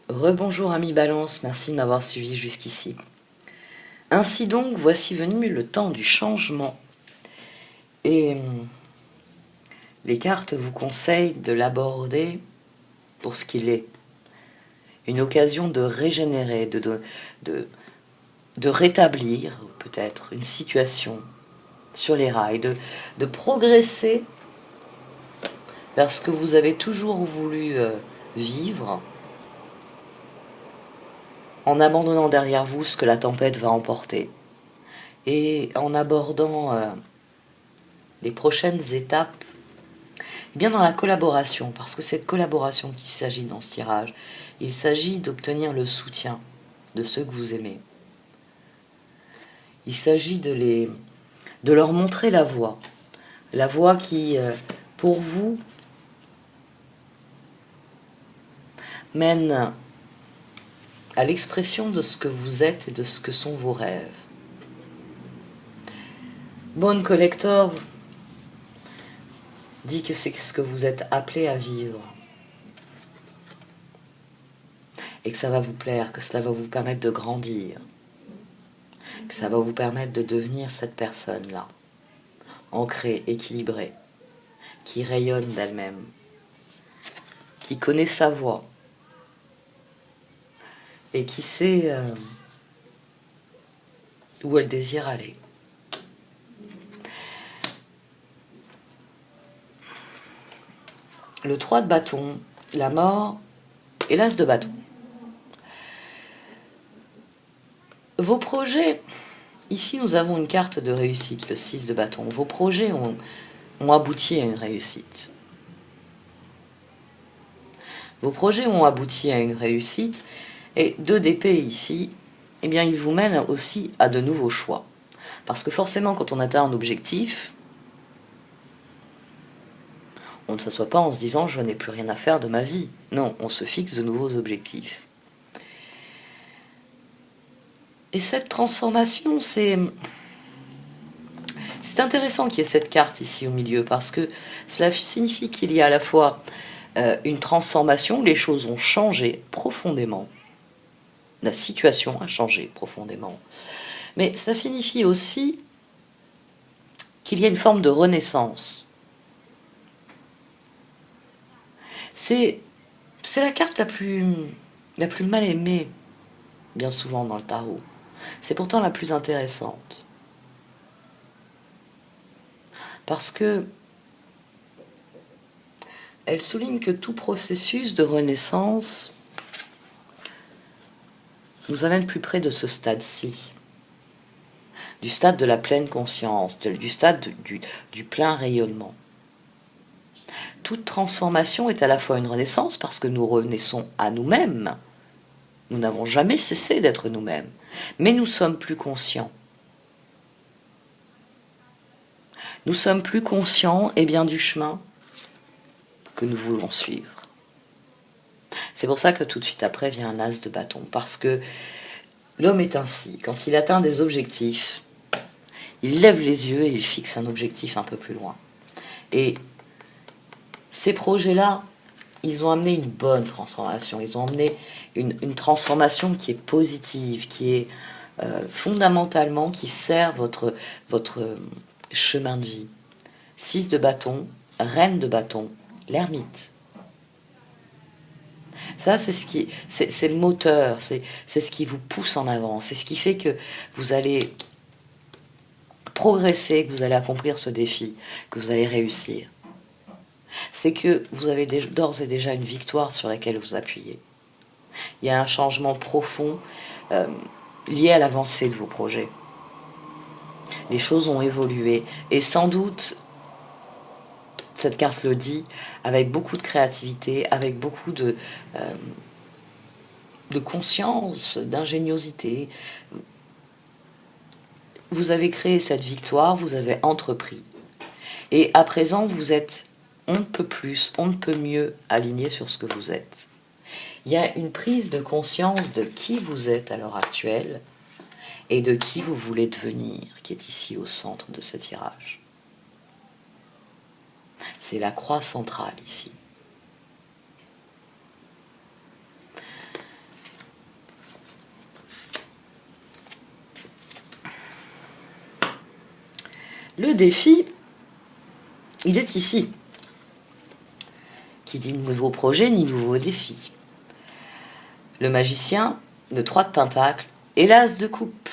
Rebonjour ami Balance, merci de m'avoir suivi jusqu'ici. Ainsi donc, voici venu le temps du changement. Et les cartes vous conseillent de l'aborder pour ce qu'il est. Une occasion de régénérer, de rétablir peut-être une situation sur les rails, de progresser vers ce que vous avez toujours voulu vivre, en abandonnant derrière vous ce que la tempête va emporter et en abordant les prochaines étapes bien dans la collaboration, parce que c'est de collaboration qu'il s'agit dans ce tirage. Il s'agit d'obtenir le soutien de ceux que vous aimez. Il s'agit de leur montrer la voie qui, pour vous, mène à l'expression de ce que vous êtes et de ce que sont vos rêves. Bone Collector dit que c'est ce que vous êtes appelé à vivre. Et que ça va vous plaire, que cela va vous permettre de grandir. Que ça va vous permettre de devenir cette personne-là. Ancrée, équilibrée, qui rayonne d'elle-même, qui connaît sa voix et qui sait où elle désire aller. Le 3 de bâton, la mort et l'as de bâton. Vos projets, ici nous avons une carte de réussite, le 6 de bâton. Vos projets ont abouti à une réussite. Vos projets ont abouti à une réussite, et 2 d'épée ici, eh bien, ils vous mènent aussi à de nouveaux choix. Parce que forcément, quand on atteint un objectif, on ne s'assoit pas en se disant « je n'ai plus rien à faire de ma vie ». Non, on se fixe de nouveaux objectifs. Et cette transformation, c'est intéressant qu'il y ait cette carte ici au milieu, parce que cela signifie qu'il y a à la fois une transformation, les choses ont changé profondément, la situation a changé profondément, mais ça signifie aussi qu'il y a une forme de renaissance. C'est la carte la plus mal aimée, bien souvent dans le tarot. C'est pourtant la plus intéressante. Parce que elle souligne que tout processus de renaissance nous amène plus près de ce stade-ci, du stade de la pleine conscience, du stade du plein rayonnement. Toute transformation est à la fois une renaissance parce que nous renaissons à nous-mêmes. Nous n'avons jamais cessé d'être nous-mêmes, mais nous sommes plus conscients. Nous sommes plus conscients du chemin que nous voulons suivre. C'est pour ça que tout de suite après vient un as de bâton, parce que l'homme est ainsi, quand il atteint des objectifs, il lève les yeux et il fixe un objectif un peu plus loin. Et ces projets-là, ils ont amené une bonne transformation, ils ont amené une transformation qui est positive, qui est fondamentalement, qui sert votre chemin de vie. 6 de bâton, reine de bâton, l'ermite. Ça, c'est le moteur, c'est ce qui vous pousse en avant, c'est ce qui fait que vous allez progresser, que vous allez accomplir ce défi, que vous allez réussir. C'est que vous avez d'ores et déjà une victoire sur laquelle vous appuyez. Il y a un changement profond lié à l'avancée de vos projets. Les choses ont évolué et sans doute, cette carte le dit, avec beaucoup de créativité, avec beaucoup de conscience, d'ingéniosité. Vous avez créé cette victoire, vous avez entrepris. Et à présent, vous êtes on ne peut plus, on ne peut mieux aligné sur ce que vous êtes. Il y a une prise de conscience de qui vous êtes à l'heure actuelle et de qui vous voulez devenir, qui est ici au centre de ce tirage. C'est la croix centrale ici. Le défi, il est ici. Qui dit nouveau projet, ni nouveau défi. Le magicien, le 3 de pentacle et l'as de coupe.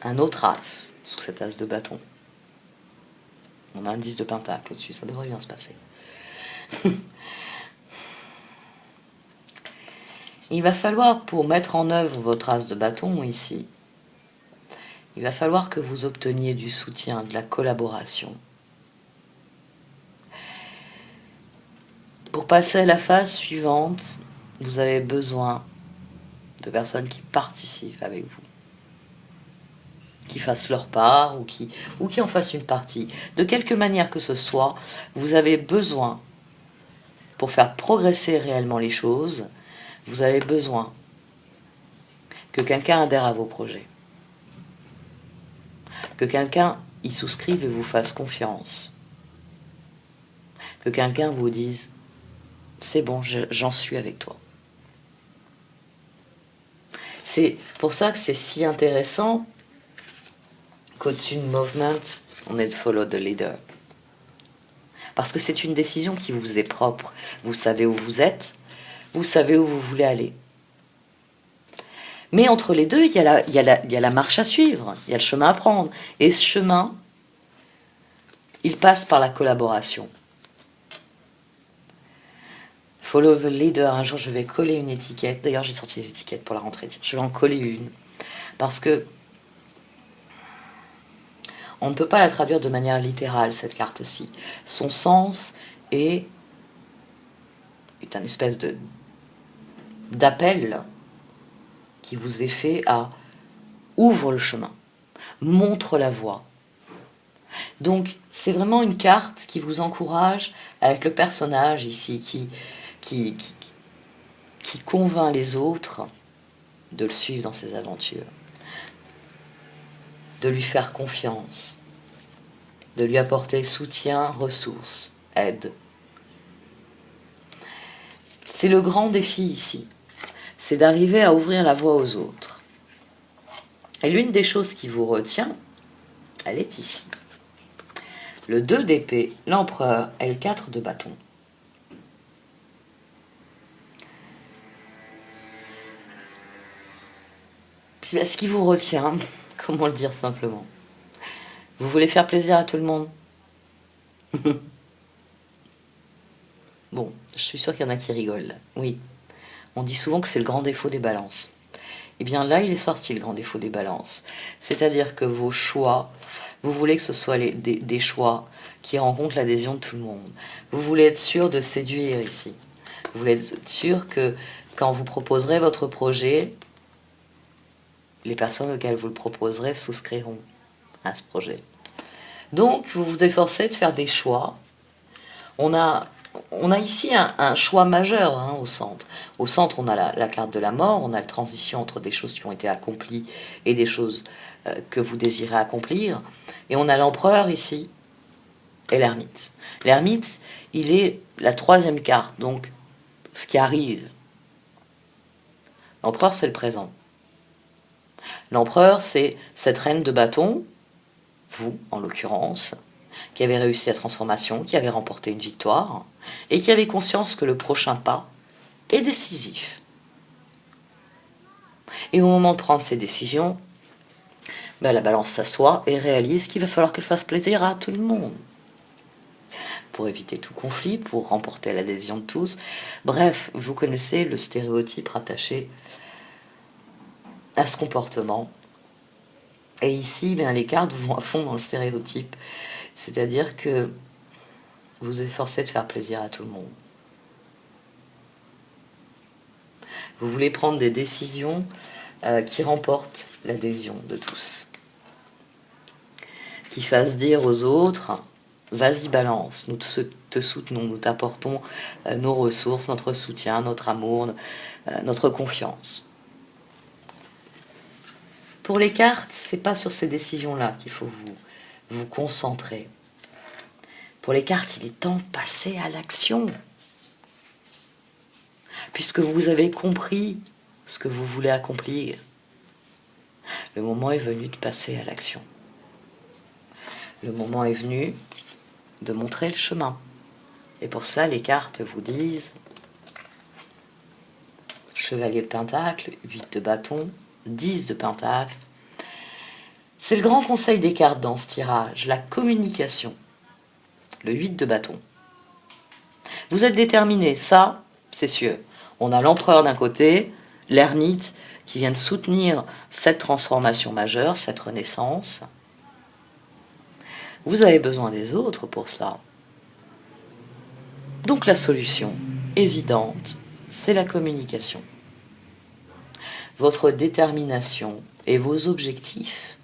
Un autre as sous cet as de bâton. On a un 10 de pentacle au-dessus, ça devrait bien se passer. Il va falloir, pour mettre en œuvre votre as de bâton ici, il va falloir que vous obteniez du soutien, de la collaboration. Pour passer à la phase suivante, vous avez besoin de personnes qui participent avec vous, qui fassent leur part ou qui en fassent une partie. De quelque manière que ce soit, vous avez besoin, pour faire progresser réellement les choses, vous avez besoin que quelqu'un adhère à vos projets, que quelqu'un y souscrive et vous fasse confiance, que quelqu'un vous dise « c'est bon, j'en suis avec toi ». C'est pour ça que c'est si intéressant qu'au-dessus de Movement, on est de Follow the Leader. Parce que c'est une décision qui vous est propre. Vous savez où vous êtes, vous savez où vous voulez aller. Mais entre les deux, il y a la marche à suivre, il y a le chemin à prendre. Et ce chemin, il passe par la collaboration. Follow the leader, un jour je vais coller une étiquette. D'ailleurs, j'ai sorti les étiquettes pour la rentrée. Je vais en coller une. Parce que on ne peut pas la traduire de manière littérale, cette carte-ci. Son sens est un espèce d'appel qui vous est fait à ouvre le chemin, montre la voie. Donc, c'est vraiment une carte qui vous encourage avec le personnage ici qui convainc les autres de le suivre dans ses aventures, de lui faire confiance, de lui apporter soutien, ressources, aide. C'est le grand défi ici, c'est d'arriver à ouvrir la voie aux autres. Et l'une des choses qui vous retient, elle est ici. Le 2 d'épée, l'empereur et le 4 de bâton. C'est ce qui vous retient, comment le dire simplement. Vous voulez faire plaisir à tout le monde. Bon, je suis sûre qu'il y en a qui rigolent là. Oui, on dit souvent que c'est le grand défaut des balances. Eh bien là, il est sorti le grand défaut des balances. C'est-à-dire que vos choix, vous voulez que ce soit des choix qui rencontrent l'adhésion de tout le monde. Vous voulez être sûr de séduire ici. Vous voulez être sûr que quand vous proposerez votre projet, les personnes auxquelles vous le proposerez souscriront à ce projet. Donc, vous vous efforcez de faire des choix. On a ici un choix majeur au centre. Au centre, on a la carte de la mort, on a la transition entre des choses qui ont été accomplies et des choses que vous désirez accomplir. Et on a l'empereur ici et l'ermite. L'ermite, il est la 3e carte, donc ce qui arrive. L'empereur, c'est le présent. L'empereur, c'est cette reine de bâton, vous en l'occurrence, qui avait réussi la transformation, qui avait remporté une victoire, et qui avait conscience que le prochain pas est décisif. Et au moment de prendre ses décisions, la balance s'assoit et réalise qu'il va falloir qu'elle fasse plaisir à tout le monde. Pour éviter tout conflit, pour remporter l'adhésion de tous. Bref, vous connaissez le stéréotype rattaché à ce comportement. Et ici, les cartes vont à fond dans le stéréotype. C'est-à-dire que vous vous efforcez de faire plaisir à tout le monde. Vous voulez prendre des décisions qui remportent l'adhésion de tous. Qui fassent dire aux autres, vas-y balance, nous te soutenons, nous t'apportons nos ressources, notre soutien, notre amour, notre confiance. Pour les cartes, c'est pas sur ces décisions-là qu'il faut vous concentrer. Pour les cartes, il est temps de passer à l'action. Puisque vous avez compris ce que vous voulez accomplir, le moment est venu de passer à l'action. Le moment est venu de montrer le chemin. Et pour cela, les cartes vous disent Chevalier de Pentacle, 8 de bâton, 10 de Pentacle. C'est le grand conseil des cartes dans ce tirage, la communication. Le 8 de bâton. Vous êtes déterminé, ça, c'est sûr. On a l'empereur d'un côté, l'ermite qui vient de soutenir cette transformation majeure, cette renaissance. Vous avez besoin des autres pour cela. Donc la solution évidente, c'est la communication. Votre détermination et vos objectifs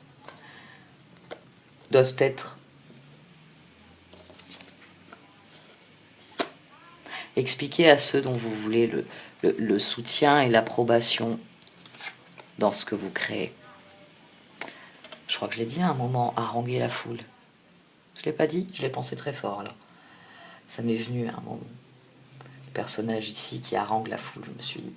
doivent être expliqués à ceux dont vous voulez le soutien et l'approbation dans ce que vous créez. Je crois que je l'ai dit à un moment, haranguer la foule. Je ne l'ai pas dit, je l'ai pensé très fort là. Ça m'est venu à un moment. Le personnage ici qui harangue la foule, je me suis dit.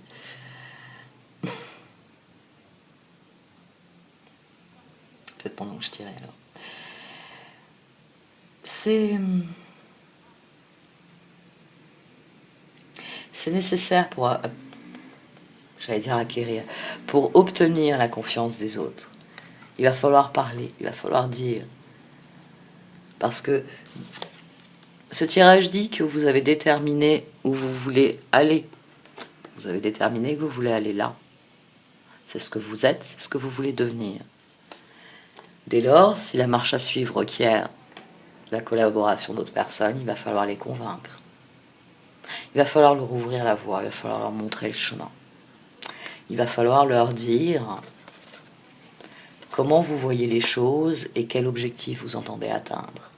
Peut-être pendant que je tirais alors. C'est nécessaire pour, j'allais dire acquérir, pour obtenir la confiance des autres. Il va falloir parler, il va falloir dire. Parce que ce tirage dit que vous avez déterminé où vous voulez aller. Vous avez déterminé que vous voulez aller là. C'est ce que vous êtes, c'est ce que vous voulez devenir. Dès lors, si la marche à suivre requiert la collaboration d'autres personnes, il va falloir les convaincre. Il va falloir leur ouvrir la voie, il va falloir leur montrer le chemin. Il va falloir leur dire comment vous voyez les choses et quel objectif vous entendez atteindre.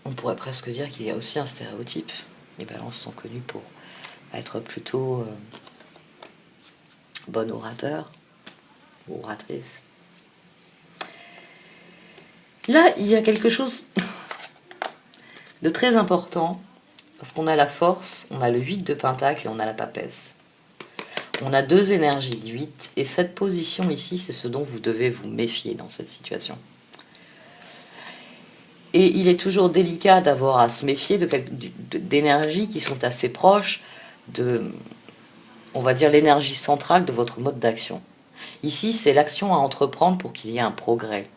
On pourrait presque dire qu'il y a aussi un stéréotype. Les balances sont connues pour être plutôt bon orateur ou oratrice. Là, il y a quelque chose de très important, parce qu'on a la force, on a le 8 de pentacle et on a la papesse. On a deux énergies du 8, et cette position ici, c'est ce dont vous devez vous méfier dans cette situation. Et il est toujours délicat d'avoir à se méfier d'énergies qui sont assez proches de, on va dire, l'énergie centrale de votre mode d'action. Ici, c'est l'action à entreprendre pour qu'il y ait un progrès.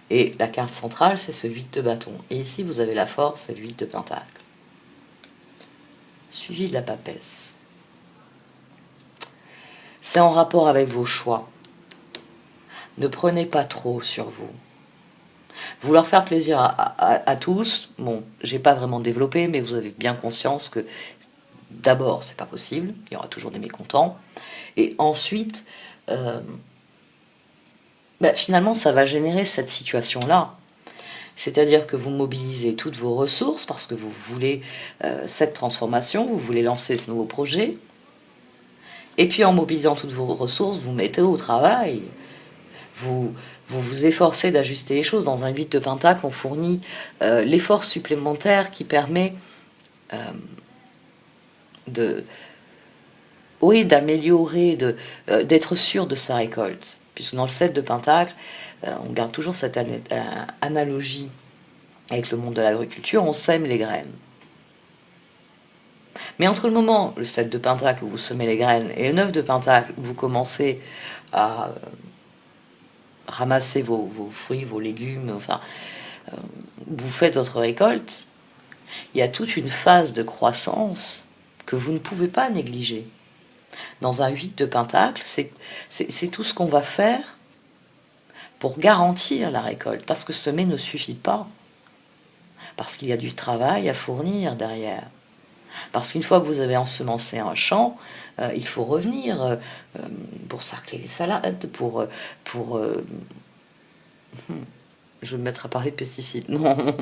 Et la carte centrale, c'est ce 8 de bâton. Et ici, vous avez la force, c'est le 8 de pentacle. Suivi de la papesse. C'est en rapport avec vos choix. Ne prenez pas trop sur vous. Vouloir faire plaisir à tous, bon, j'ai pas vraiment développé, mais vous avez bien conscience que d'abord, c'est pas possible, il y aura toujours des mécontents. Et ensuite, finalement, ça va générer cette situation-là. C'est-à-dire que vous mobilisez toutes vos ressources parce que vous voulez cette transformation, vous voulez lancer ce nouveau projet. Et puis en mobilisant toutes vos ressources, vous mettez au travail. Vous vous efforcez d'ajuster les choses. Dans un 8 de pentacle, on fournit l'effort supplémentaire qui permet d'améliorer, d'être sûr de sa récolte. Puisque dans le 7 de pentacle, on garde toujours cette analogie avec le monde de l'agriculture, on sème les graines. Mais entre le moment, le 7 de pentacle où vous semez les graines, et le 9 de pentacle où vous commencez à ramasser vos fruits, vos légumes, enfin, vous faites votre récolte, il y a toute une phase de croissance que vous ne pouvez pas négliger. Dans un 8 de pentacle, c'est tout ce qu'on va faire pour garantir la récolte, parce que semer ne suffit pas, parce qu'il y a du travail à fournir derrière. Parce qu'une fois que vous avez ensemencé un champ, il faut revenir pour sarcler les salades, je vais me mettre à parler de pesticides, non.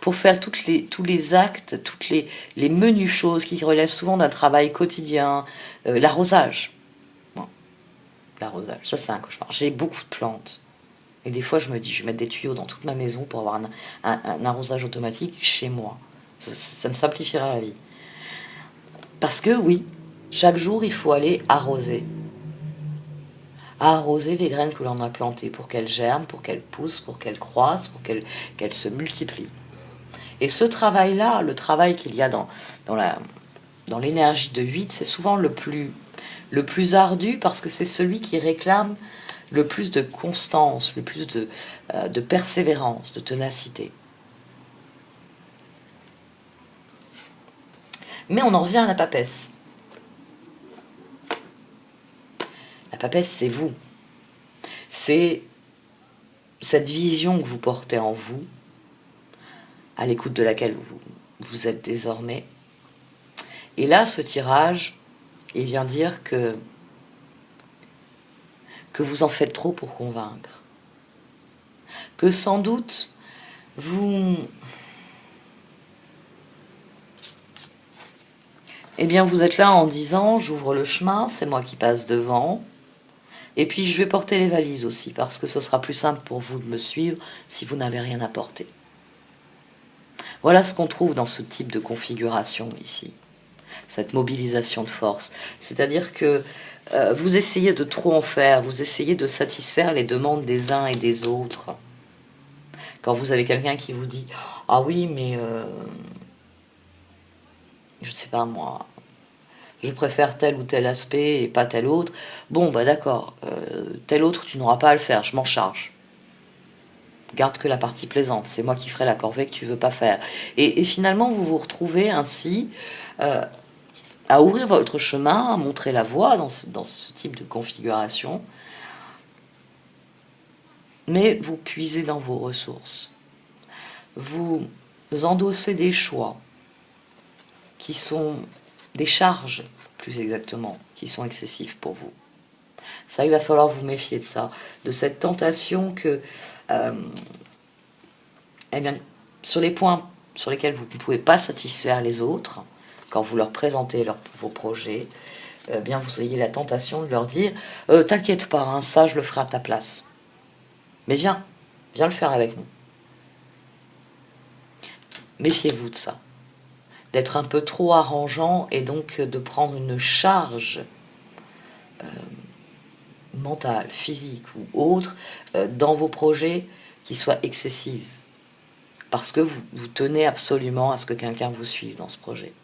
Pour faire tous les actes, toutes les menues choses qui relèvent souvent d'un travail quotidien, l'arrosage. Bon, l'arrosage, ça c'est un cauchemar. J'ai beaucoup de plantes. Et des fois, je me dis, je vais mettre des tuyaux dans toute ma maison pour avoir un arrosage automatique chez moi. Ça me simplifierait la vie. Parce que, oui, Chaque jour, il faut aller arroser. Arroser les graines que l'on a plantées pour qu'elles germent, pour qu'elles poussent, pour qu'elles croissent, pour qu'elles se multiplient. Et ce travail-là, le travail qu'il y a dans l'énergie de 8, c'est souvent le plus ardu parce que c'est celui qui réclame le plus de constance, le plus de persévérance, de ténacité. Mais on en revient à la papesse. La papesse, c'est vous. C'est cette vision que vous portez en vous, à l'écoute de laquelle vous êtes désormais. Et là, ce tirage, il vient dire que vous en faites trop pour convaincre. Que sans doute, eh bien, vous êtes là en disant, j'ouvre le chemin, c'est moi qui passe devant, et puis je vais porter les valises aussi, parce que ce sera plus simple pour vous de me suivre si vous n'avez rien à porter. Voilà ce qu'on trouve dans ce type de configuration ici, cette mobilisation de force. C'est-à-dire que vous essayez de trop en faire, vous essayez de satisfaire les demandes des uns et des autres. Quand vous avez quelqu'un qui vous dit « Ah oui, mais je ne sais pas moi, je préfère tel ou tel aspect et pas tel autre. Bon, bah d'accord, tel autre, tu n'auras pas à le faire, je m'en charge. Garde que la partie plaisante, c'est moi qui ferai la corvée que tu veux pas faire. » Et finalement, vous vous retrouvez ainsi à ouvrir votre chemin, à montrer la voie dans ce type de configuration. Mais vous puisez dans vos ressources. Vous endossez des choix qui sont des charges, plus exactement, qui sont excessifs pour vous. Ça, il va falloir vous méfier de ça, de cette tentation que, eh bien, sur les points sur lesquels vous ne pouvez pas satisfaire les autres, quand vous leur présentez vos projets, eh bien, vous ayez la tentation de leur dire « T'inquiète pas, hein, ça, je le ferai à ta place. Mais viens le faire avec nous. » Méfiez-vous de ça. D'être un peu trop arrangeant et donc de prendre une charge mentale, physique ou autre dans vos projets qui soit excessive. Parce que vous tenez absolument à ce que quelqu'un vous suive dans ce projet.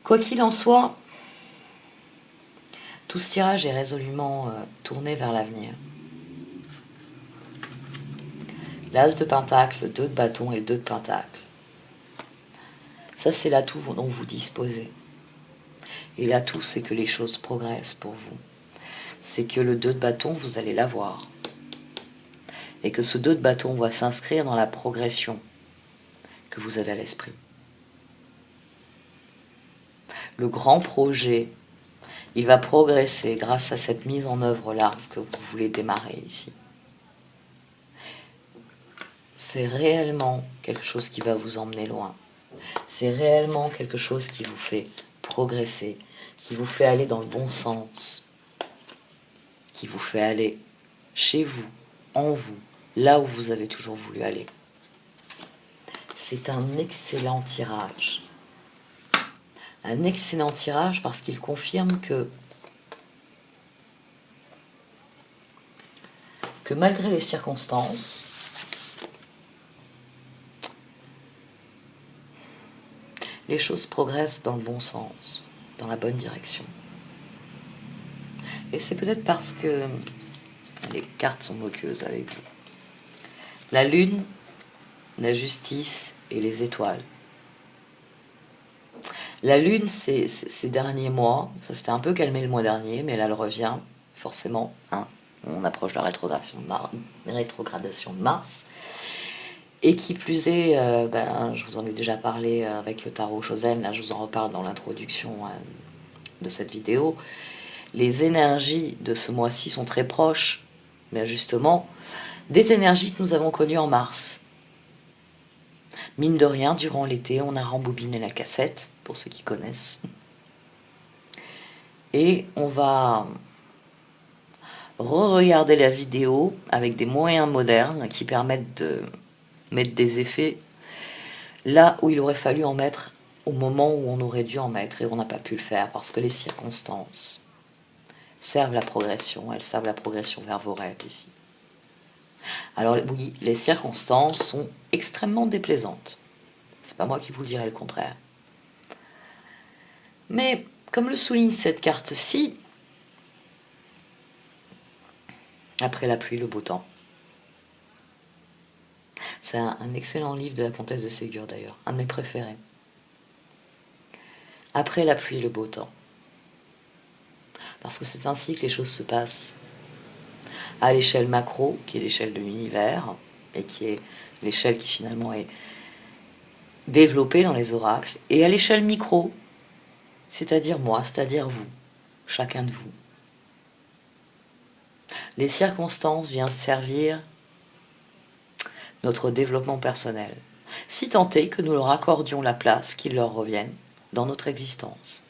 Quoi qu'il en soit, tout ce tirage est résolument tourné vers l'avenir. L'as de pentacle, le 2 de bâton et le 2 de pentacle. Ça, c'est l'atout dont vous disposez. Et l'atout, c'est que les choses progressent pour vous. C'est que le 2 de bâton, vous allez l'avoir. Et que ce 2 de bâton va s'inscrire dans la progression que vous avez à l'esprit. Le grand projet, il va progresser grâce à cette mise en œuvre-là, ce que vous voulez démarrer ici. C'est réellement quelque chose qui va vous emmener loin. C'est réellement quelque chose qui vous fait progresser, qui vous fait aller dans le bon sens, qui vous fait aller chez vous, en vous, là où vous avez toujours voulu aller. C'est un excellent tirage. Un excellent tirage parce qu'il confirme que malgré les circonstances, les choses progressent dans le bon sens, dans la bonne direction. Et c'est peut-être parce que les cartes sont moqueuses avec vous. La lune, la justice et les étoiles. La lune, ces derniers mois, ça s'était un peu calmé le mois dernier, mais là elle revient, forcément, hein, on approche de la rétrogradation de Mars. Et qui plus est, je vous en ai déjà parlé avec le tarot Chosen, là je vous en reparle dans l'introduction de cette vidéo. Les énergies de ce mois-ci sont très proches, mais justement, des énergies que nous avons connues en mars. Mine de rien, durant l'été, on a rembobiné la cassette, pour ceux qui connaissent. Et on va re-regarder la vidéo avec des moyens modernes qui permettent de mettre des effets là où il aurait fallu en mettre au moment où on aurait dû en mettre et on n'a pas pu le faire parce que les circonstances servent la progression, elles servent la progression vers vos rêves ici. Alors oui, les circonstances sont extrêmement déplaisantes. C'est pas moi qui vous le dirai le contraire. Mais comme le souligne cette carte-ci, après la pluie, le beau temps. C'est un excellent livre de la comtesse de Ségur d'ailleurs, un de mes préférés. Après la pluie, le beau temps. Parce que c'est ainsi que les choses se passent. À l'échelle macro, qui est l'échelle de l'univers, et qui est l'échelle qui finalement est développée dans les oracles, et à l'échelle micro, c'est-à-dire moi, c'est-à-dire vous, chacun de vous. Les circonstances viennent servir notre développement personnel, si tant est que nous leur accordions la place qui leur revienne dans notre existence.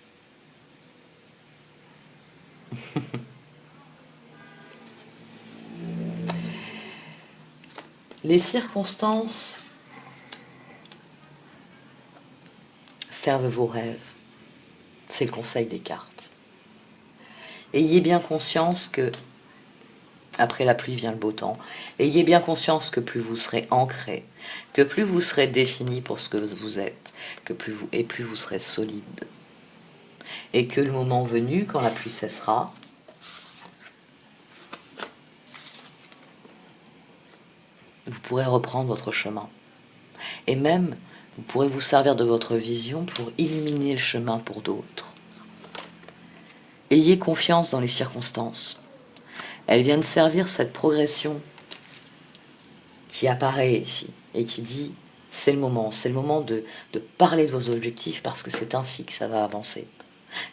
Les circonstances servent vos rêves. C'est le conseil des cartes. Ayez bien conscience que, après la pluie vient le beau temps, ayez bien conscience que plus vous serez ancré, que plus vous serez défini pour ce que vous êtes, plus vous serez solide. Et que le moment venu, quand la pluie cessera, vous pourrez reprendre votre chemin. Et même, vous pourrez vous servir de votre vision pour illuminer le chemin pour d'autres. Ayez confiance dans les circonstances. Elles viennent servir cette progression qui apparaît ici et qui dit c'est le moment de parler de vos objectifs parce que c'est ainsi que ça va avancer.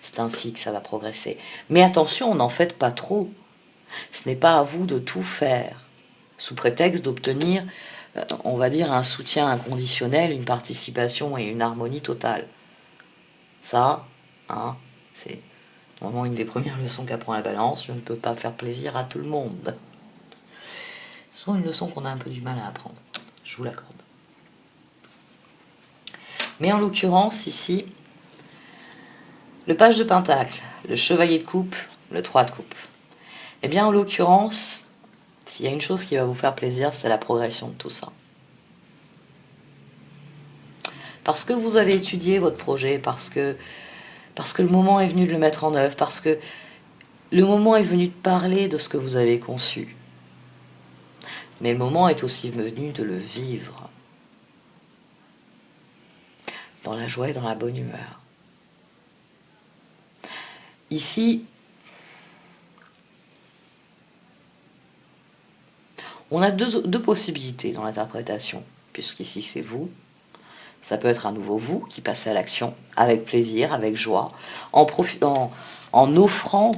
C'est ainsi que ça va progresser. Mais attention, n'en faites pas trop. Ce n'est pas à vous de tout faire sous prétexte d'obtenir, on va dire, un soutien inconditionnel, une participation et une harmonie totale. Ça, c'est vraiment une des premières leçons qu'apprend la balance. Je ne peux pas faire plaisir à tout le monde. C'est souvent une leçon qu'on a un peu du mal à apprendre. Je vous l'accorde. Mais en l'occurrence, ici, le page de pentacle, le chevalier de coupe, le 3 de coupe. Eh bien, en l'occurrence, s'il y a une chose qui va vous faire plaisir, c'est la progression de tout ça. Parce que vous avez étudié votre projet, parce que le moment est venu de le mettre en œuvre, parce que le moment est venu de parler de ce que vous avez conçu. Mais le moment est aussi venu de le vivre. Dans la joie et dans la bonne humeur. Ici, on a deux possibilités dans l'interprétation, puisqu'ici c'est vous. Ça peut être à nouveau vous qui passez à l'action avec plaisir, avec joie, en offrant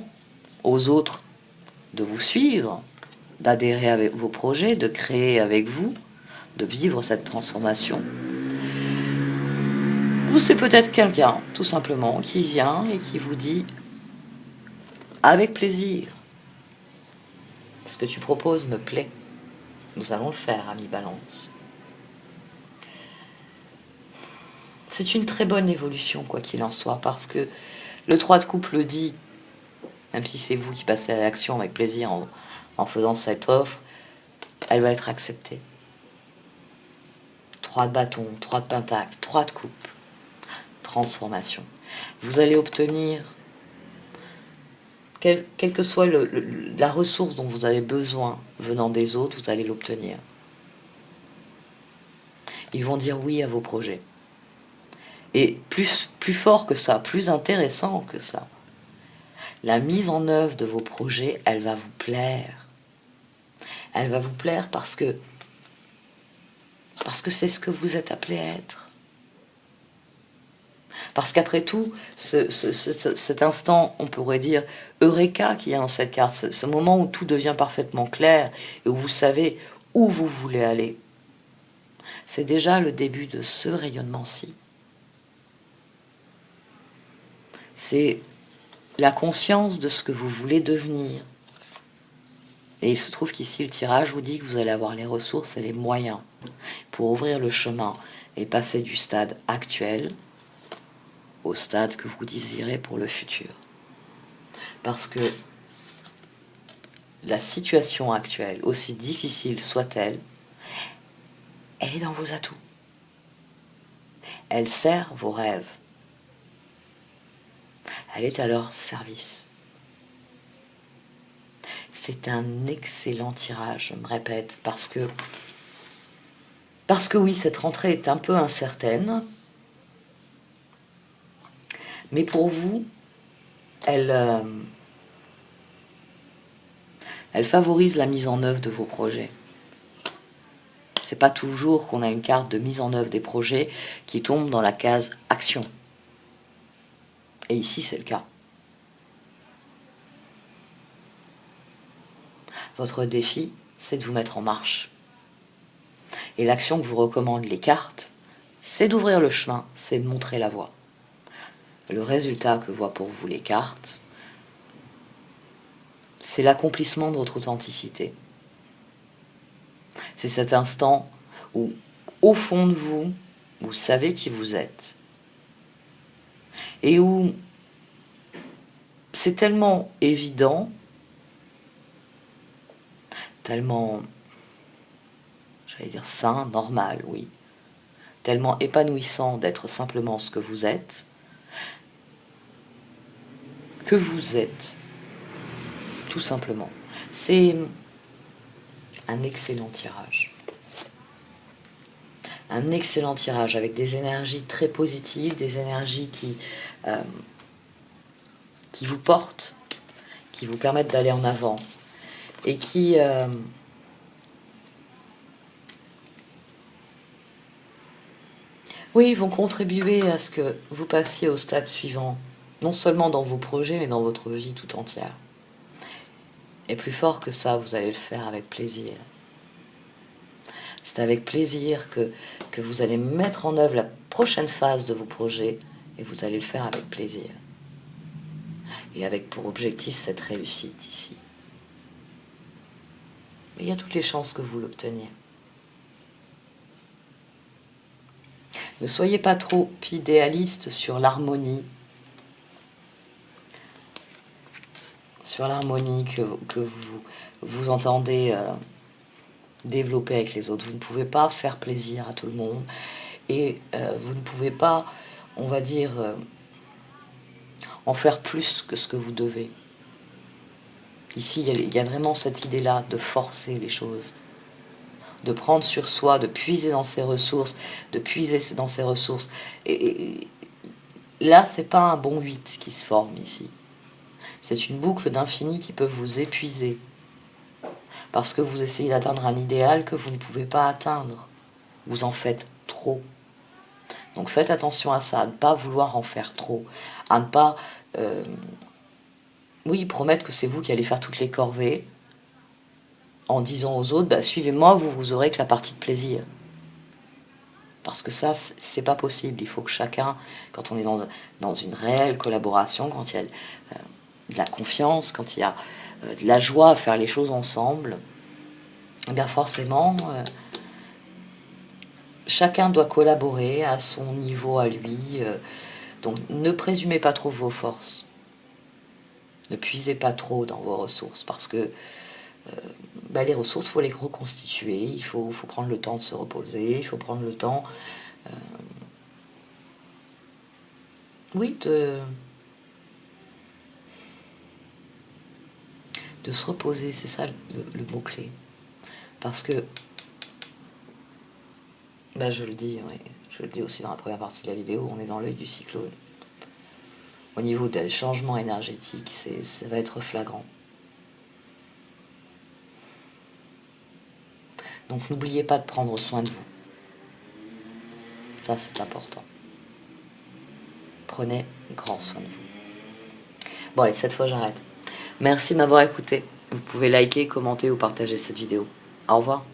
aux autres de vous suivre, d'adhérer avec vos projets, de créer avec vous, de vivre cette transformation. Ou c'est peut-être quelqu'un, tout simplement, qui vient et qui vous dit avec plaisir, ce que tu proposes me plaît. Nous allons le faire, ami Balance. C'est une très bonne évolution, quoi qu'il en soit, parce que le 3 de coupe le dit, même si c'est vous qui passez à l'action avec plaisir en faisant cette offre, elle va être acceptée. 3 de bâton, 3 de pentacle, 3 de coupe. Transformation. Vous allez obtenir, quelle que soit la ressource dont vous avez besoin venant des autres, vous allez l'obtenir. Ils vont dire oui à vos projets. Et plus fort que ça, plus intéressant que ça, la mise en œuvre de vos projets, elle va vous plaire. Elle va vous plaire parce que c'est ce que vous êtes appelé à être. Parce qu'après tout, cet instant, on pourrait dire Eureka qu'il y a dans cette carte, ce moment où tout devient parfaitement clair et où vous savez où vous voulez aller, c'est déjà le début de ce rayonnement-ci. C'est la conscience de ce que vous voulez devenir. Et il se trouve qu'ici, le tirage vous dit que vous allez avoir les ressources et les moyens pour ouvrir le chemin et passer du stade actuel au stade que vous désirez pour le futur. Parce que la situation actuelle, aussi difficile soit-elle, elle est dans vos atouts. Elle sert vos rêves. Elle est à leur service. C'est un excellent tirage, je me répète, parce que oui, cette rentrée est un peu incertaine, mais pour vous, elle favorise la mise en œuvre de vos projets. C'est pas toujours qu'on a une carte de mise en œuvre des projets qui tombe dans la case action. Et ici, c'est le cas. Votre défi, c'est de vous mettre en marche. Et l'action que vous recommandent les cartes, c'est d'ouvrir le chemin, c'est de montrer la voie. Le résultat que voient pour vous les cartes, c'est l'accomplissement de votre authenticité. C'est cet instant où, au fond de vous, vous savez qui vous êtes. Et où c'est tellement évident, tellement, j'allais dire sain, normal, oui, tellement épanouissant d'être simplement ce que vous êtes, tout simplement. C'est un excellent tirage. Un excellent tirage avec des énergies très positives, des énergies qui vous portent, qui vous permettent d'aller en avant et qui oui, vont contribuer à ce que vous passiez au stade suivant, non seulement dans vos projets, mais dans votre vie tout entière. Et plus fort que ça, vous allez le faire avec plaisir. C'est avec plaisir que vous allez mettre en œuvre la prochaine phase de vos projets, et vous allez le faire avec plaisir. Et avec pour objectif cette réussite ici. Mais il y a toutes les chances que vous l'obteniez. Ne soyez pas trop idéaliste sur l'harmonie. Sur l'harmonie que vous entendez développer avec les autres. Vous ne pouvez pas faire plaisir à tout le monde. Et vous ne pouvez pas, on va dire, en faire plus que ce que vous devez. Ici, il y a vraiment cette idée-là de forcer les choses. De prendre sur soi, de puiser dans ses ressources, Et là, c'est pas un bon 8 qui se forme ici. C'est une boucle d'infini qui peut vous épuiser. Parce que vous essayez d'atteindre un idéal que vous ne pouvez pas atteindre. Vous en faites trop. Donc faites attention à ça, à ne pas vouloir en faire trop. À ne pas promettre que c'est vous qui allez faire toutes les corvées en disant aux autres, suivez-moi, vous aurez que la partie de plaisir. Parce que ça, c'est pas possible. Il faut que chacun, quand on est dans une réelle collaboration, quand il y a de la confiance, quand il y a de la joie à faire les choses ensemble, bien forcément, chacun doit collaborer à son niveau à lui. Donc ne présumez pas trop vos forces. Ne puisez pas trop dans vos ressources, parce que les ressources, il faut les reconstituer, il faut prendre le temps de se reposer, il faut prendre le temps de se reposer, c'est ça le mot-clé. Parce que, je le dis aussi dans la première partie de la vidéo, on est dans l'œil du cyclone. Au niveau des changements énergétiques, ça va être flagrant. Donc n'oubliez pas de prendre soin de vous. Ça, c'est important. Prenez grand soin de vous. Bon, allez, cette fois, j'arrête. Merci de m'avoir écouté. Vous pouvez liker, commenter ou partager cette vidéo. Au revoir.